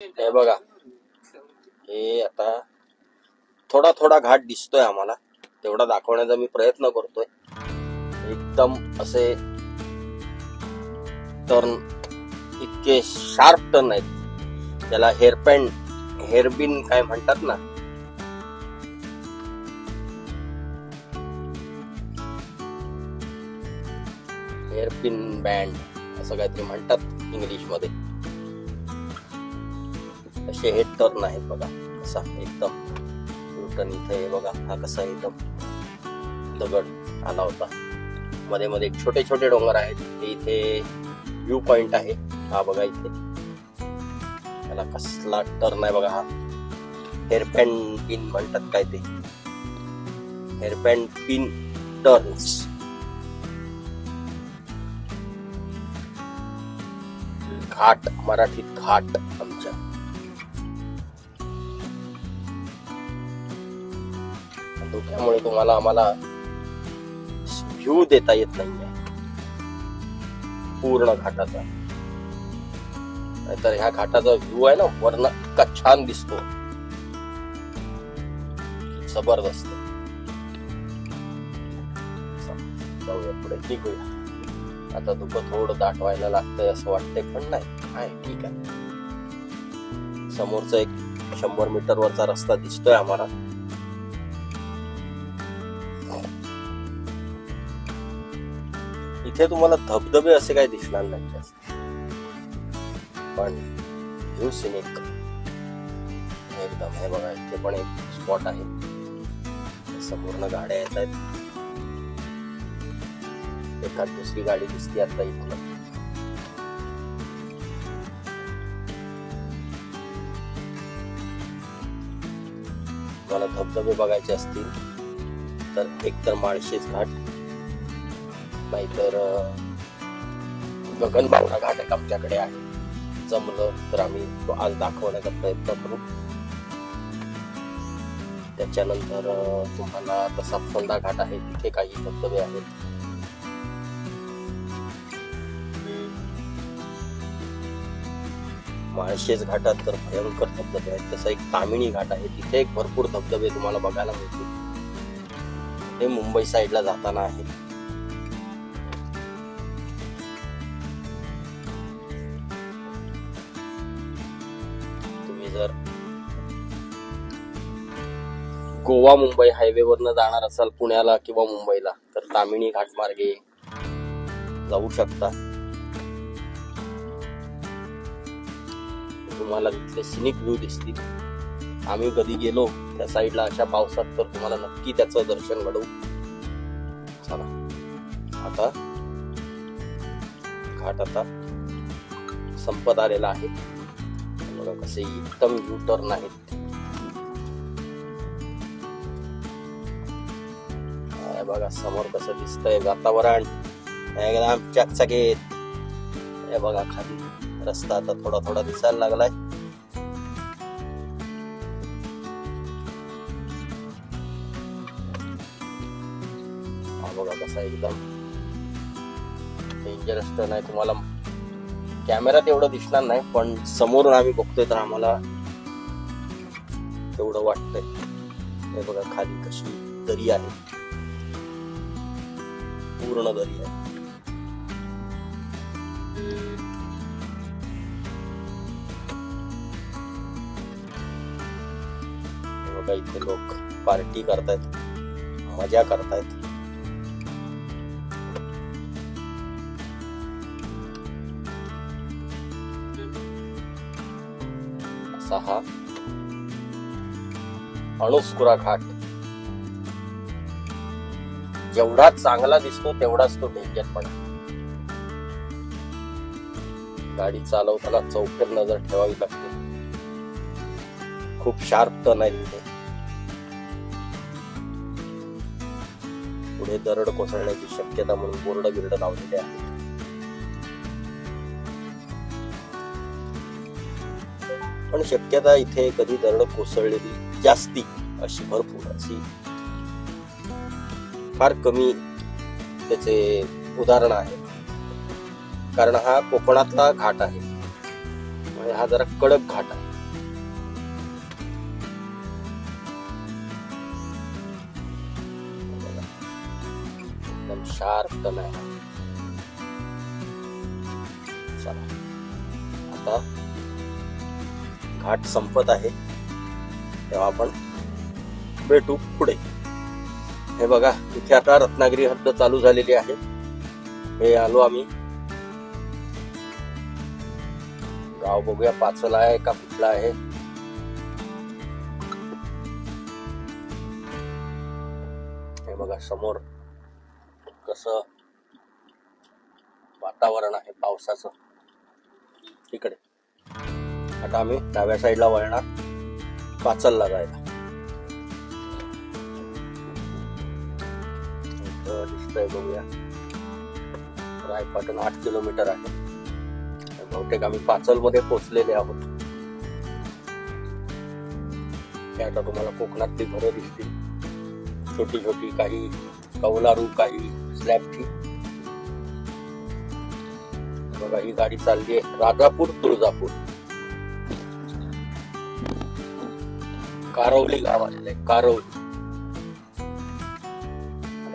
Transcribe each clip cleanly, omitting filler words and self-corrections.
हे बघा, हे आता थोडा थोडा घाट दिसतोय आम्हाला, तेवढा दाखवण्याचा मी प्रयत्न करतोय. एकदम असे टर्न, इतके शार्प टर्न आहेत, त्याला हेअरबिन काय म्हणतात ना, हेअरपिन बँड असं काहीतरी म्हणतात इंग्लिश मध्ये. असे हे टर्न आहेत बघा, असा एकदम टर्न. इथे बघा, हा कसा एकदम दगड आला होता, मध्ये मध्ये छोटे छोटे डोंगर आहेत. इथे व्ह्यू पॉइंट आहे, हा बघा इथे. त्याला कसला टर्न आहे बघा, हा हेअरबँड पिन म्हणतात काय ते, हेअरबँड पिन टर्न्स. घाट, मराठीत घाट आमच्या. धुक्यामुळे तुम्हाला आम्हाला व्ह्यू देता येत नाहीये पूर्ण घाटाचा, नाहीतर ह्या घाटाचा व्ह्यू आहे ना वरन इतका छान दिसतो, जबरदस्त. जाऊया पुढे, निघूया. आता धुकं थोडं दाट व्हायला लागतंय असं वाटतंय, पण नाही, ठीक आहे. समोरचा एक 100 मीटर वरचा रस्ता दिसतोय आम्हाला. इथे तुम्हाला धबधबे असे काही दिसणार नाही जास्त, पण व्ह्यू सिनिक एकदम. हे बघा, इथे पण एक स्पॉट आहे, समोरनं गाड्या येत आहेत. एखाद दुसरी गाडी दिसते आता इथं. मला धबधबे बघायचे असतील तर एकतर माळशेज घाट, नाहीतर गगनबावडा घाट एक आमच्याकडे आहे. जमलं तर आम्ही तो आज दाखवण्याचा प्रयत्न करू. त्याच्यानंतर तुम्हाला तसा फोंडा घाट आहे, तिथे काही धबधबे आहेत. माळशेज घाटात तर भयंकर धबधबे आहेत. तसा एक तामिणी घाट आहे, तिथे एक भरपूर धबधबे तुम्हाला बघायला मिळतील. ते मुंबई साईडला जाताना आहे. तुम्ही जर गोवा मुंबई हायवे वरनं जाणार असाल पुण्याला किंवा मुंबईला, तर तामिणी घाट मार्गे जाऊ शकता. तुम्हाला तिथले सिनिक व्ह्यू दिसतील. आम्ही कधी गेलो त्या साईडला अशा पावसात, तर तुम्हाला नक्की त्याचं दर्शन घडवू. चला, आता घाट आता संपत आलेला आहे. बघा कसे एकदम यू टर्न आहेत. बघा समोर कसं दिसतंय वातावरण, एकदम चकचकीत. हे बघा खाली रस्ता आता थोडा थोडा दिसायला लागलाय. हा बघा कसा एकदम डेंजरस टर्न आहे. तुम्हाला कॅमेरात एवढं दिसणार नाही, पण समोरून आम्ही बघतोय तर आम्हाला तेवढं वाटतंय. हे बघा खाली कशी दरी आहे, पूर्ण दरी आहे. बघा इथे लोक पार्टी करतायत, मजा करतायत. असा हा अणुस्कुरा घाट. जेवढा चांगला दिसतो तेवढाच तो डेंजर पण. गाडी चालवताना चौफेर नजर ठेवावी लागते. खूप शार्प टर्न आहे तिथे. पुढे दरड कोसळण्याची शक्यता म्हणून बोर्ड लावलेले आहे. पण शक्यता इथे कधी दरड कोसळलेली जास्ती अशी भरपूर अशी फार कमी त्याचे उदाहरण आहे. कारण हा कोकणातला घाट आहे, हा जरा कडक घाट आहे. शार्प टन आहे. चला आता घाट संपत आहे तेव्हा आपण भेटू पुढे. हे बघा इथे आता रत्नागिरी हद्द चालू झालेली आहे. हे आलो आम्ही. गाव बघूया पाचल आहे का कुठला आहे. हे बघा समोर कसं वातावरण आहे पावसाचं. इकडे आता आम्ही डाव्या साईडला वळणार पाचलला जायला. दिसतंय बघूया. रायपाटण 8 किलोमीटर आहे. बहुतेक आम्ही पाचल मध्ये पोहोचलेले आहोत. आता तुम्हाला कोकणातली घरं दिसतील, छोटी छोटी, काही कौलारू, काही स्लॅबची. बघा ही गाडी चालली आहे राजापूर तुळजापूर. कारवली गाव आलेलं आहे, कारवली.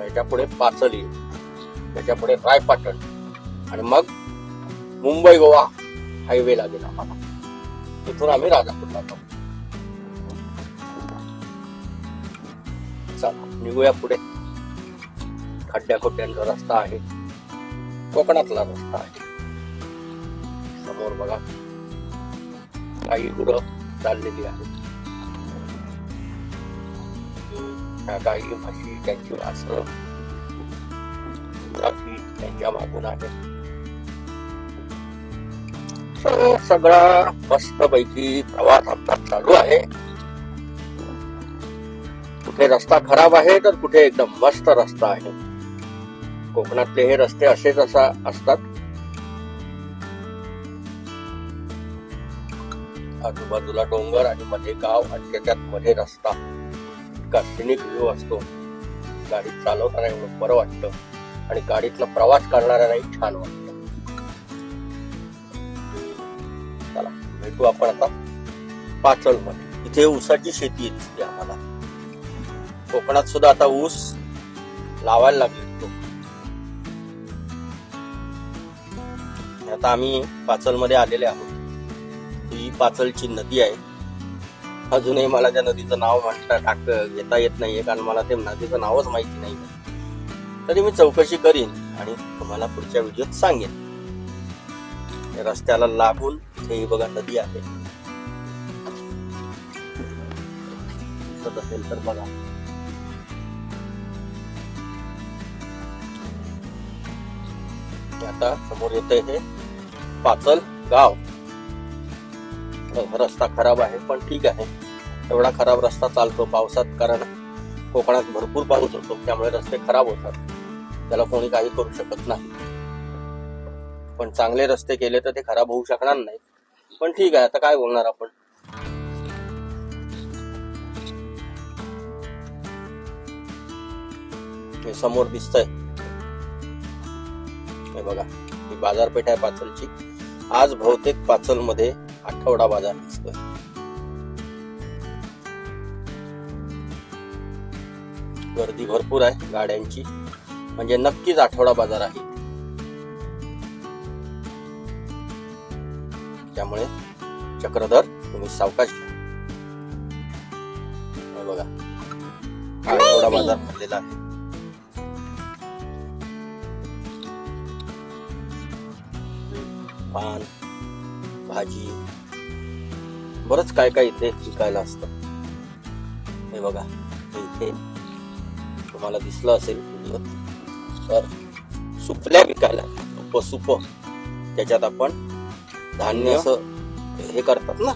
याच्या पुढे पाचल येईल, त्याच्या पुढे रायपाटण आणि मग मुंबई गोवा हायवे लागेल आम्हाला. तिथून आम्ही राजापूरला जाऊ. चला निघूया पुढे. खड्ड्या खोट्यांचा रस्ता आहे, कोकणातला रस्ता आहे. समोर बघा काही गुरं चाललेली आहेत. काही म्हशी त्यांची वासरं त्यांच्या मागून आहे. सगळा मस्त पैकी प्रवास आमचा चालू आहे. कुठे रस्ता खराब आहे तर कुठे एकदम मस्त रस्ता आहे. कोकणातले हे रस्ते असेच असतात. आजूबाजूला डोंगर आणि मध्ये गाव आणि त्याच्यात मध्ये रस्ता. सिनिक व्ह्यू असतो. गाडी चालवताना एवढं बरं वाटतं आणि गाडीतला प्रवास करणाऱ्यांनाही छान वाटतं. चला भेटू आपण आता पाचल मध्ये. इथे ऊसाची शेती दिसते आम्हाला. कोकणात सुद्धा आता ऊस लावायला लागले. आता आम्ही पाचल मध्ये आलेले आहोत. ही पाचलची नदी आहे. अजूनही मला त्या नदीचं नाव घेता येत नाहीये, कारण मला ते नदीचं नावच माहिती नाही. तरी मी चौकशी करीन आणि तुम्हाला पुढच्या व्हिडिओत सांगेन. रस्त्याला लागून इथे बघा नदी आहे. दिसत असेल तर बघा. आता समोर येते हे पाचल गाव. रस्ता खराब आहे पण ठीक आहे. एवढा खराब रस्ता चालतो पावसात, कारण कोकणात भरपूर पाऊस होतो त्यामुळे रस्ते खराब होतात. त्याला कोणी काही करू शकत नाही. पण चांगले रस्ते केले तर ते खराब होऊ शकणार नाही. पण ठीक आहे, आता काय बोलणार आपण. हे समोर दिसतंय हे बघा, ही बाजारपेठ आहे पाचलची. आज बहुतेक पाचल मध्ये आठवडा बाजार दिसतोय. गर्दी भरपूर आहे गाड्यांची, म्हणजे नक्कीच आठवडा बाजार आहे. त्यामुळे चक्रधर तुम्ही सावकाश घ्या. बघा आठवडा बाजार भरलेला आहे. पान, भाजी, बरंच काय काय इथे विकायला असतं. हे बघा इथे तुम्हाला दिसलं असेल तर सुपल्या विकायला. सुप त्याच्यात आपण धान्य असं हे करतात ना,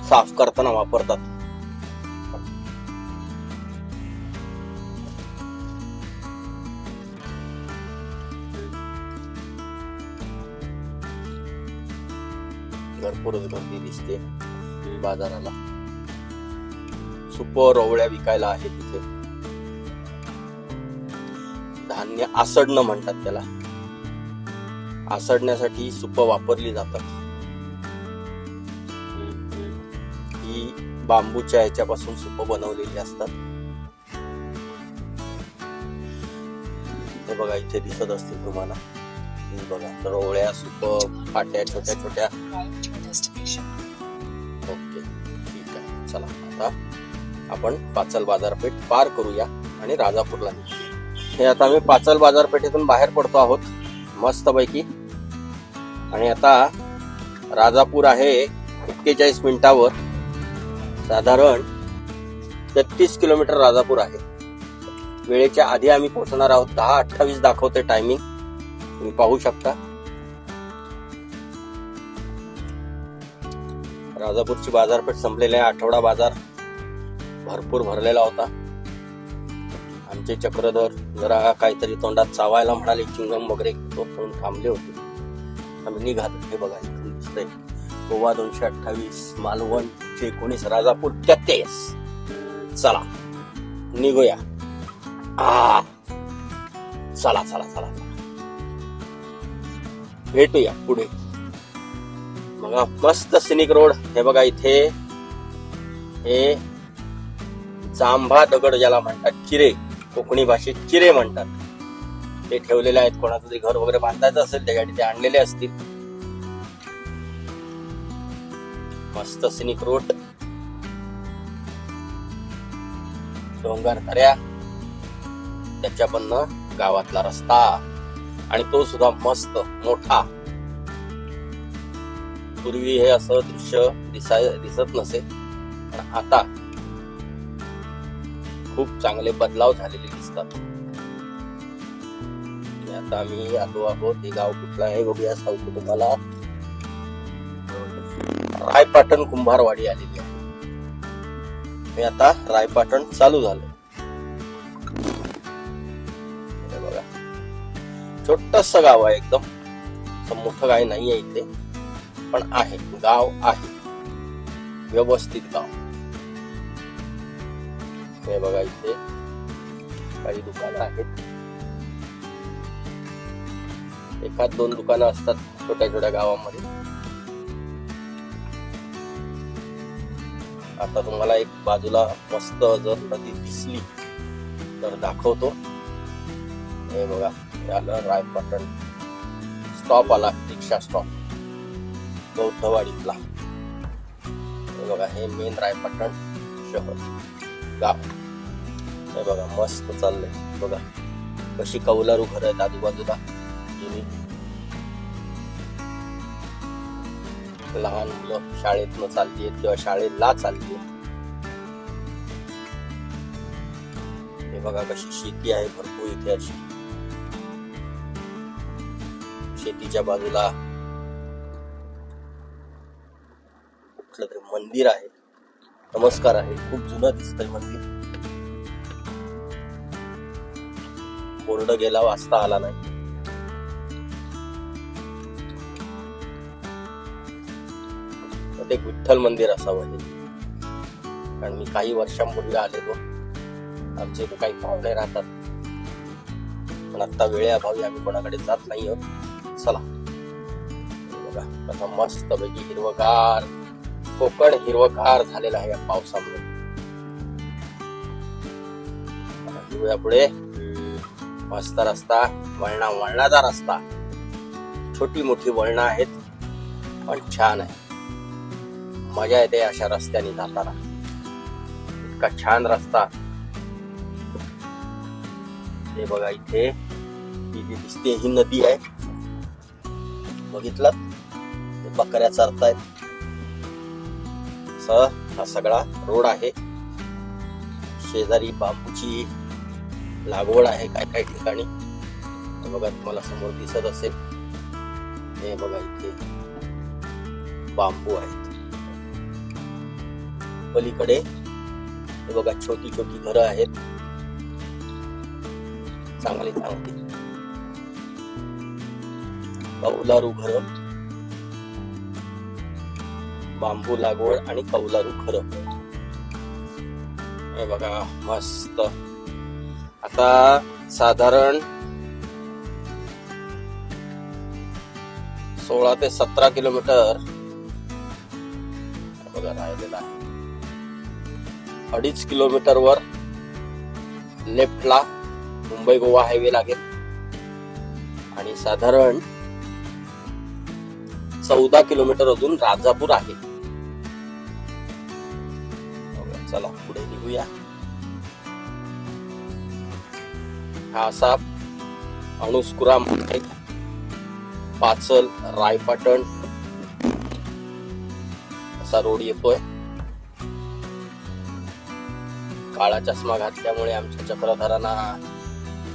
साफ करताना वापरतात. भरपूरच गर्दी दिसते बाजाराला. सुप, रवळ्या विकायला आहे तिथे. धान्य आसडणं म्हणतात त्याला. आसडण्यासाठी सुप वापरली जातात. ही बांबूच्या ह्याच्यापासून सुप बनवलेली असतात. हे बघा इथे दिसत असतील तुम्हाला, हे बघा रोवळ्या, सुप, फाट्या छोट्या छोट्या. ओके ठीक आहे, चला आता आपण पाचल बाजारपेठ पार करूया आणि राजापूरला निघूया. हे आता आम्ही पाचल बाजारपेठेतून बाहेर पडतो आहोत मस्तपैकी. आणि आता राजापूर आहे 41 मिनिटावर, साधारण 33 किलोमीटर राजापूर आहे. वेळेच्या आधी आम्ही पोहोचणार आहोत. 10:28 दाखवते टायमिंग, तुम्ही पाहू शकता. राजापूरची बाजारपेठ संपलेली आहे. आठवडा बाजार भरपूर भरलेला होता. आमचे चक्रधर जरा काहीतरी तोंडात चावायला म्हणाले, चिंगम वगैरे घेतो म्हणून थांबले होते. आम्ही निघालो. हे बघा इथून दिसतंय गोवा 228, मालवण 19, राजापूर 33. चला निघूया. चला चला चला भेटूया पुढे. बघा मस्त सिनिक रोड. हे बघा इथे हे जांभा दगड ज्याला म्हणतात, चिरे, कोकणी भाषेत चिरे म्हणतात, ते ठेवलेले आहेत. कोणाचं तरी घर वगैरे बांधायचं असेल त्यासाठी ते आणलेले असतील. मस्त सिनिक रोड, डोंगर दऱ्या, त्याच्यापन्न गावातला रस्ता, आणि तो सुद्धा मस्त मोठा. पूर्वी हे असं दृश्य दिसत नसे, पण आता खूप चांगले बदलाव झालेले दिसतात. आता आम्ही आलो आहोत. हे गाव कुठलं आहे बघूया, सांगतो तुम्हाला. रायपाटण कुंभारवाडी आलेली आहे. हे आता रायपाटण चालू झालं. बघा छोटस गाव आहे एकदम, मोठं गाव नाहीये इथे, पण आहे, गाव आहे, व्यवस्थित गाव. हे बघा इथे काही दुकानं आहेत. एखाद दोन दुकानं असतात छोट्या छोट्या गावामध्ये. आता तुम्हाला एक बाजूला मस्त जर नदी दिसली तर दाखवतो. हे बघा आलं रायपाटण स्टॉप, आला रिक्षा स्टॉप बौद्धवाडीतला. हे बघा हे मेन रायपाटण शहर गाव. हे बघा मस्त चाललंय. बघा कशी कौलारू घर आहेत आजूबाजूला. लहान मुलं शाळेतनं चालली आहेत किंवा शाळेला चालली आहेत. हे बघा कशी शेती आहे भरपूर इथे. अशी शेतीच्या बाजूला कुठलं तरी मंदिर आहे. नमस्कार आहे, खूप जुनं दिसतंय मंदिर. बोर्ड गेला, वाचता आला नाही. ते विठ्ठल मंदिर असावं हे, कारण मी काही वर्षांपूर्वी आलेलो. आमचे काही पाहुणे राहतात, पण आता वेळेअभावी आम्ही कोणाकडे जात नाही आहोत. चला बघा कसा मस्त पैकी हिरवगार, कोकण हिरवगार झालेला आहे या पावसामुळे. घेऊया पुढे. मस्त रस्ता, वळणाचा रस्ता, छोटी मोठी वळणं आहेत, पण छान आहे. मजा येते अशा रस्त्याने जाताना. इतका छान रस्ता. हे बघा इथे ही जी दिसते ही नदी आहे, बघितलं ते बकऱ्या चरतायत. हा सगळा रोड आहे. शेजारी बांबूची लागवड आहे काय काय ठिकाणी. हे बघा तुम्हाला समोर दिसत असेल. हे बघा इथे बांबू आहेत. पलीकडे हे बघा छोटी छोटी घरं आहेत, चांगली चांगली कौलारू घरं, बांबू लागवड आणि कौलारू घरं. हे बघा मस्त. आता साधारण 16 ते 17 किलोमीटर बघा राहिलेला आहे. 2.5 किलोमीटर वर लेफ्टला मुंबई गोवा हायवे लागेल. आणि साधारण 14 किलोमीटर अजून राजापूर आहे. चला पुढे निघूया. हा असा अणुस्कुरा, पाचल, रायपाटण असा रोड येतोय. काळा चष्मा घातल्यामुळे आमच्या चक्रधरांना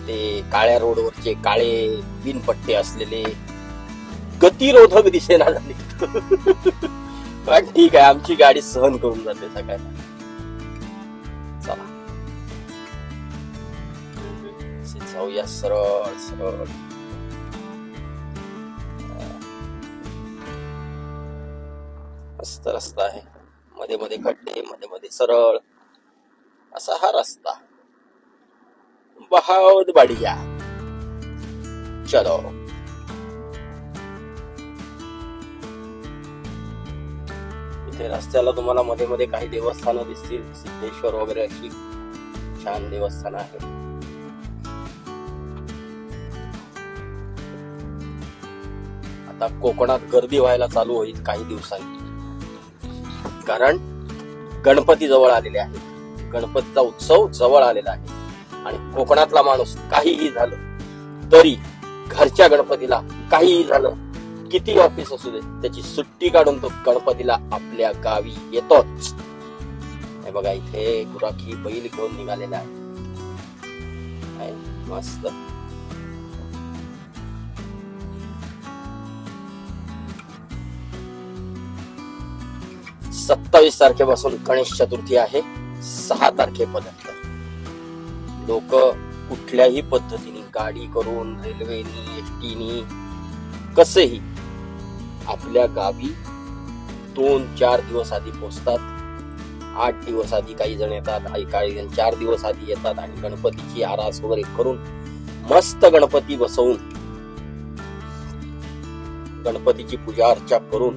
ते काळ्या रोडवरचे काळे बिनपट्टे असलेले गतिरोधक दिसेना झाले. पण ठीक आहे, आमची गाडी सहन करून जाते सगळ्यांना. चला जाऊया सरळ सरळ. मस्त रस्ता आहे, मध्ये मध्ये खड्डे, मध्ये मध्ये सरळ असा हा रस्ता. बहुत बढ़िया. चलो इथे रस्त्याला तुम्हाला मध्ये मध्ये काही देवस्थानं दिसतील. सिद्धेश्वर वगैरे अशी छान देवस्थान आहे. आता कोकणात गर्दी व्हायला चालू होईल काही दिवसांनी, कारण गणपती जवळ आलेले आहेत. गणपतीचा उत्सव जवळ आलेला आहे आणि कोकणातला माणूस काहीही झालं तरी घरच्या गणपतीला, काहीही झालं, किती ऑफिस असू दे, त्याची सुट्टी काढून तो गणपतीला आपल्या गावी येतोच. हे बघा इथे गुराखी बैल घेऊन निघालेला आहे. मस्त. सत्तावीस तारखेपासून गणेश चतुर्थी आहे. 6 तारखेपर्यंत लोक कुठल्याही पद्धतीने गाडी करून, रेल्वेनी, एसटीनी, कसेही आपल्या गावी 2-4 दिवस आधी पोहोचतात. 8 दिवस आधी काही जण येतात, काही जण 4 दिवस आधी येतात आणि गणपतीची आरास वगैरे करून मस्त गणपती बसवून, गणपतीची पूजा अर्चा करून,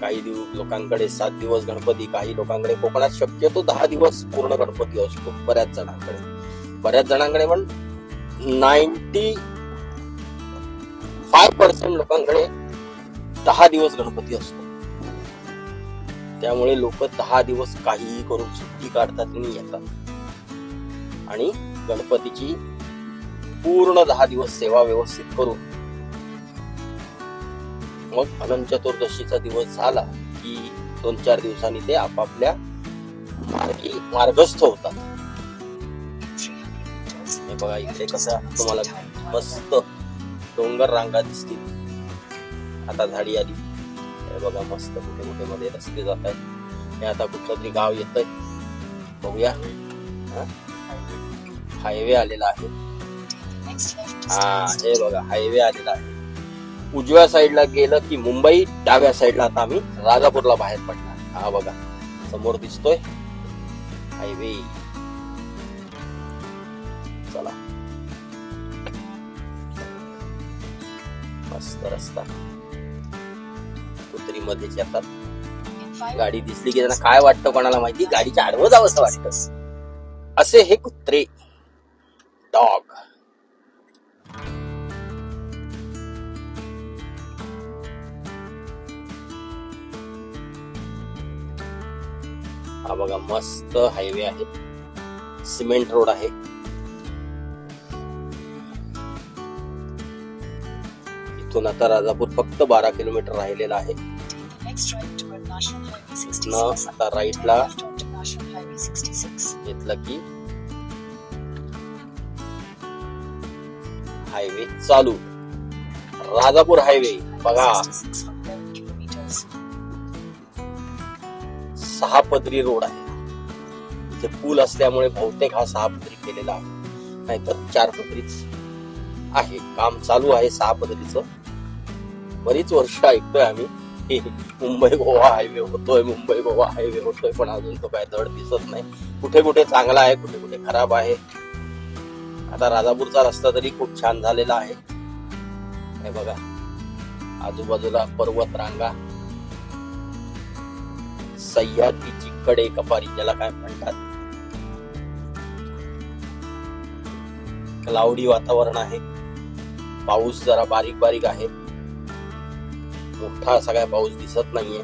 काही लोकांकडे 7 दिवस गणपती, काही लोकांकडे, कोकणात शक्यतो 10 दिवस पूर्ण गणपती असतो. बऱ्याच जणांकडे पण 95% लोकांकडे 10 दिवस गणपती असतो. त्यामुळे लोक 10 दिवस काहीही करून सुट्टी काढतात आणि येतात आणि गणपतीची पूर्ण 10 दिवस सेवा व्यवस्थित करून मग अनंत चतुर्दशीचा दिवस झाला की 2-4 दिवसांनी ते आपापल्या मार्गी मार्गस्थ होतात. हे बघा इथे कसं तुम्हाला मस्त डोंगर रांगा दिसतील. आता झाडी आली. हे बघा मस्त कुठे कुठे मध्ये रस्ते जात आहेत. हे आता कुठलं तरी गाव येतंय, बघूया. हायवे आलेला आहे. हा हे बघा हायवे आलेला आहे. उजव्या साईडला गेलं की मुंबई, डाव्या साईडला आता आम्ही राजापूरला बाहेर पडणार. हा बघा समोर दिसतोय हायवे. चला मस्त रस्ता. कुत्री मध्येच येतात. गाडी दिसली की त्यांना काय वाटतं कोणाला माहिती, गाडीच्या आडवं जावंसं वाटतं. असे हे कुत्रे, डॉग. हा बघा मस्त हायवे आहे, सिमेंट रोड आहे. इथून आता राजापूर फक्त 12 किलोमीटर राहिलेला आहे. आता राईटला घेतलं की हायवे चालू. राजापूर हायवे बघा 6 पदरी रोड आहे. इथे पूल असल्यामुळे बहुतेक हा 6 पदरी केलेला आहे, नाहीतर 4 पदरीच आहे. काम चालू आहे 6 पदरीचं. बरीच वर्ष ऐकतोय आम्ही मुंबई गोवा हायवे होतोय, मुंबई गोवा हायवे होतोय, पण अजून तो काय धड दिसत नाही. कुठे कुठे चांगला आहे, कुठे कुठे खराब आहे. आता राजापूरचा रस्ता तरी खूप छान झालेला आहे. हे बघा आजूबाजूला पर्वत रांगा, सह्याद्रीची कडे कपारी ज्याला काय म्हणतात. क्लाउडी वातावरण आहे. पाऊस जरा बारीक बारीक आहे, मोठा असा काय पाऊस दिसत नाहीये.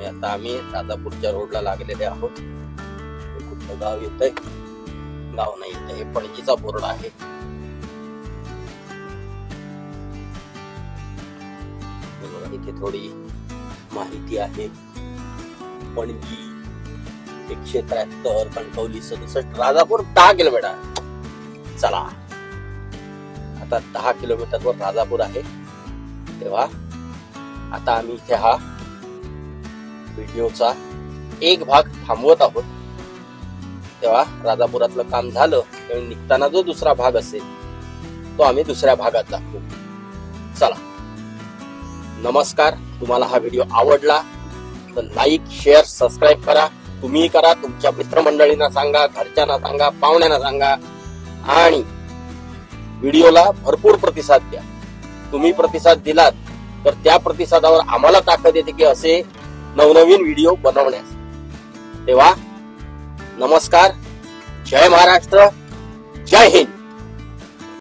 आता आम्ही राजापूरच्या रोडला लागलेले आहोत. कुठलं गाव येतंय? गाव नाही येत, हे पणजीचा बोर्ड आहे. इथे थोडी माहिती आहे. पणजी 173, कणकवली 67, राजापूर 10 किलोमीटर. चला, आता 10 किलोमीटरवर राजापूर आहे. तेव्हा आता आम्ही इथे हा व्हिडिओचा एक भाग थांबवत आहोत. तेव्हा राजापुरातलं काम झालं तेव्हा निघताना जो दुसरा भाग असेल तो आम्ही दुसऱ्या भागात दाखवू. चला, नमस्कार. तुम्हाला हा व्हिडिओ आवडला तर लाईक, शेअर, सबस्क्राईब करा. तुम्ही करा, तुमच्या मित्रमंडळींना सांगा, घरच्यांना सांगा, पाहुण्यांना सांगा आणि व्हिडिओला भरपूर प्रतिसाद द्या. तुम्ही प्रतिसाद दिलात तर त्या प्रतिसादावर आम्हाला ताकद येते की असे नवनवीन व्हिडिओ बनवण्यास. तेव्हा नमस्कार, जय महाराष्ट्र, जय हिंद.